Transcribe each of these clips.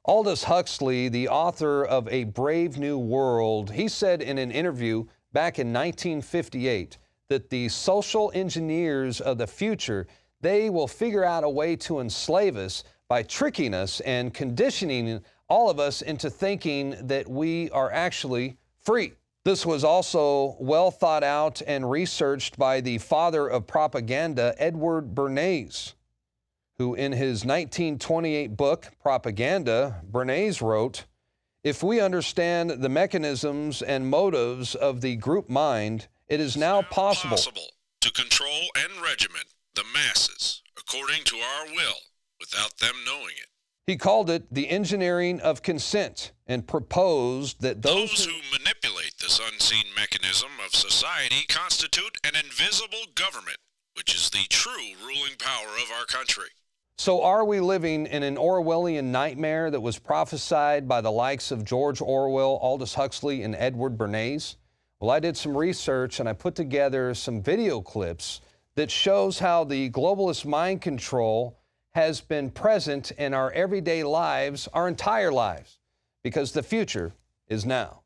Aldous Huxley, the author of A Brave New World, he said in an interview back in 1958 that the social engineers of the future, they will figure out a way to enslave us by tricking us and conditioning all of us into thinking that we are actually free. This was also well thought out and researched by the father of propaganda, Edward Bernays, who in his 1928 book, Propaganda, Bernays wrote, "If we understand the mechanisms and motives of the group mind, it is now possible to control and regiment the masses according to our will without them knowing it." He called it the engineering of consent and proposed that those who manipulate this unseen mechanism of society constitute an invisible government, which is the true ruling power of our country. So are we living in an Orwellian nightmare that was prophesied by the likes of George Orwell, Aldous Huxley, and Edward Bernays? Well, I did some research and I put together some video clips that shows how the globalist mind control has been present in our everyday lives, our entire lives, because the future is now.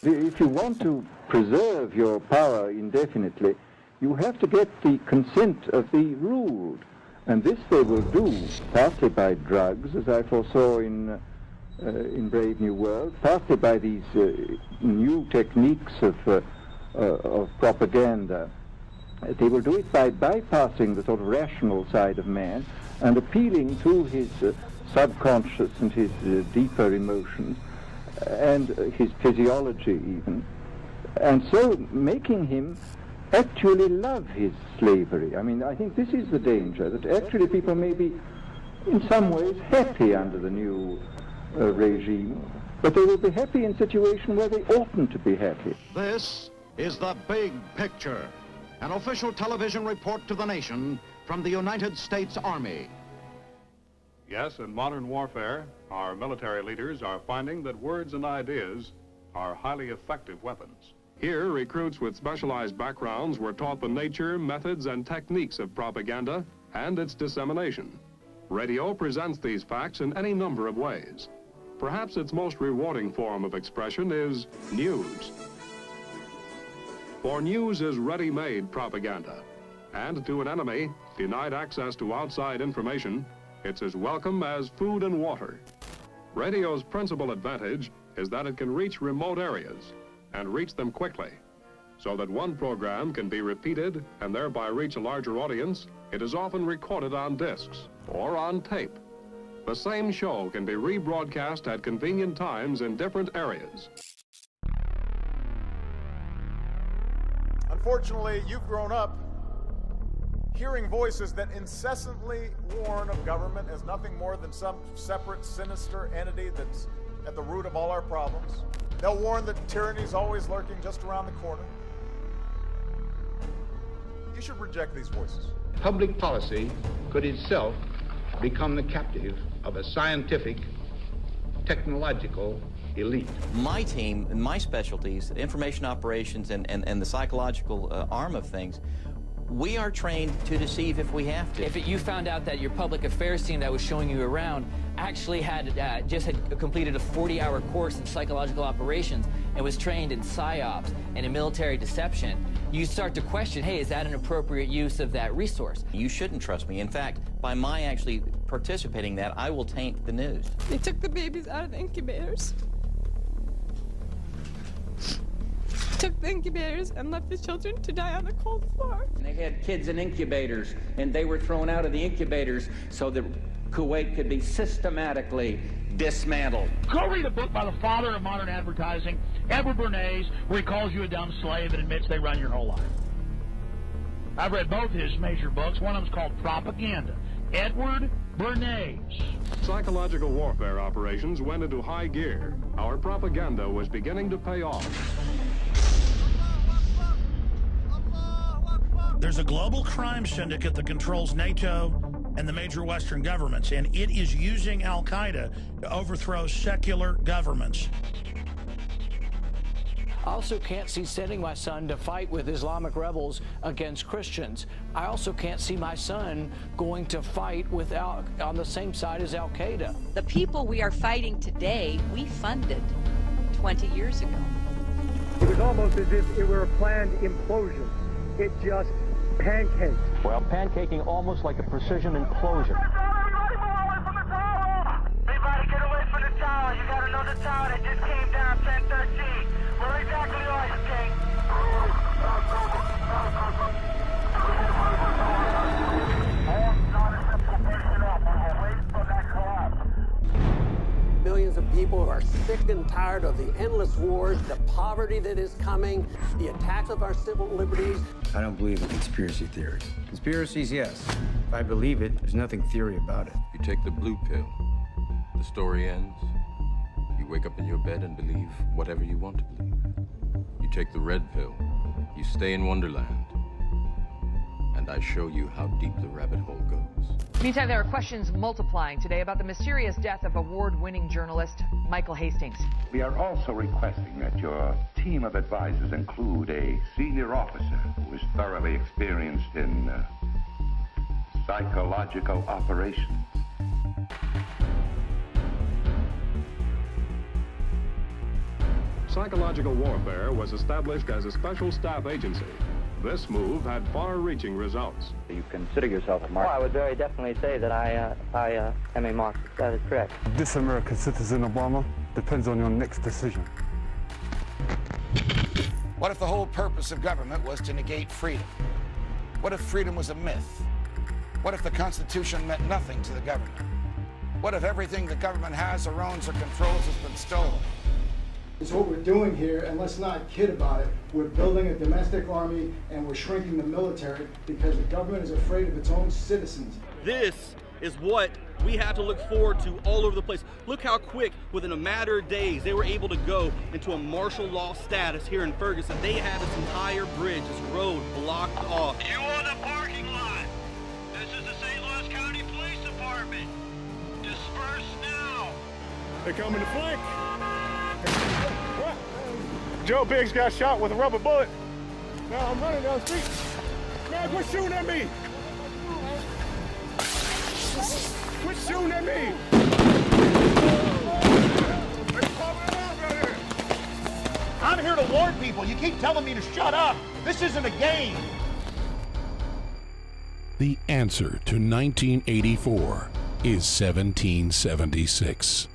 If you want to preserve your power indefinitely, you have to get the consent of the ruled. And this they will do partly by drugs, as I foresaw in Brave New World, partly by these new techniques of propaganda. They will do it by bypassing the sort of rational side of man and appealing to his subconscious and his deeper emotions, and his physiology even, and so making him actually love his slavery. I mean, I think this is the danger, that actually people may be in some ways happy under the new regime, but they will be happy in a situation where they oughtn't to be happy. This is The Big Picture, an official television report to the nation from the United States Army. Yes, in modern warfare, our military leaders are finding that words and ideas are highly effective weapons. Here, recruits with specialized backgrounds were taught the nature, methods, and techniques of propaganda and its dissemination. Radio presents these facts in any number of ways. Perhaps its most rewarding form of expression is news. For news is ready-made propaganda, and to an enemy denied access to outside information, it's as welcome as food and water. Radio's principal advantage is that it can reach remote areas and reach them quickly. So that one program can be repeated and thereby reach a larger audience, it is often recorded on discs or on tape. The same show can be rebroadcast at convenient times in different areas. Unfortunately, you've grown up hearing voices that incessantly warn of government as nothing more than some separate, sinister entity that's at the root of all our problems. They'll warn that tyranny is always lurking just around the corner. You should reject these voices. Public policy could itself become the captive of a scientific, technological elite. My team and my specialties, information operations and the psychological arm of things, we are trained to deceive if we have to. If you found out that your public affairs team that was showing you around actually had completed a 40-hour course in psychological operations and was trained in psyops and in military deception, you start to question, hey, is that an appropriate use of that resource? You shouldn't trust me. In fact, by my actually participating in that, I will taint the news. They took the babies out of the incubators. Took the incubators and left the children to die on the cold floor. And they had kids in incubators, and they were thrown out of the incubators so that Kuwait could be systematically dismantled. Go read a book by the father of modern advertising, Edward Bernays, where he calls you a dumb slave and admits they run your whole life. I've read both his major books. One of them's called Propaganda. Edward Bernays. Psychological warfare operations went into high gear. Our propaganda was beginning to pay off. There's a global crime syndicate that controls NATO and the major Western governments, and it is using Al-Qaeda to overthrow secular governments. I also can't see sending my son to fight with Islamic rebels against Christians. I also can't see my son going to fight on the same side as Al-Qaeda. The people we are fighting today, we funded 20 years ago. It was almost as if it were a planned implosion. It just pancaked. Well, pancaking almost like a precision implosion. Everybody get away from the tower. You gotta know the tower that just came down 1013. Where exactly are you, King? Millions of people who are sick and tired of the endless wars, the poverty that is coming, the attacks of our civil liberties. I don't believe in conspiracy theories. Conspiracies, yes. If I believe it, there's nothing theory about it. You take the blue pill. The story ends. You wake up in your bed and believe whatever you want to believe. You take the red pill. You stay in Wonderland. And I show you how deep the rabbit hole goes. Meantime, there are questions multiplying today about the mysterious death of award-winning journalist Michael Hastings. We are also requesting that your team of advisors include a senior officer who is thoroughly experienced in psychological operations. Psychological warfare was established as a special staff agency. This move had far-reaching results. You consider yourself a Marxist? Oh, I would very definitely say that I am a Marxist. That is correct. This American citizen, Obama, depends on your next decision. What if the whole purpose of government was to negate freedom? What if freedom was a myth? What if the Constitution meant nothing to the government? What if everything the government has or owns or controls has been stolen? It's what we're doing here, and let's not kid about it. We're building a domestic army, and we're shrinking the military because the government is afraid of its own citizens. This is what we have to look forward to all over the place. Look how quick, within a matter of days, they were able to go into a martial law status here in Ferguson. They had this entire bridge, this road blocked off. You on the parking lot. This is the St. Louis County Police Department. Disperse now. They're coming to flank. Joe Biggs got shot with a rubber bullet. Now I'm running down the street. Man, quit shooting at me! Quit shooting at me! I'm here to warn people. You keep telling me to shut up. This isn't a game. The answer to 1984 is 1776.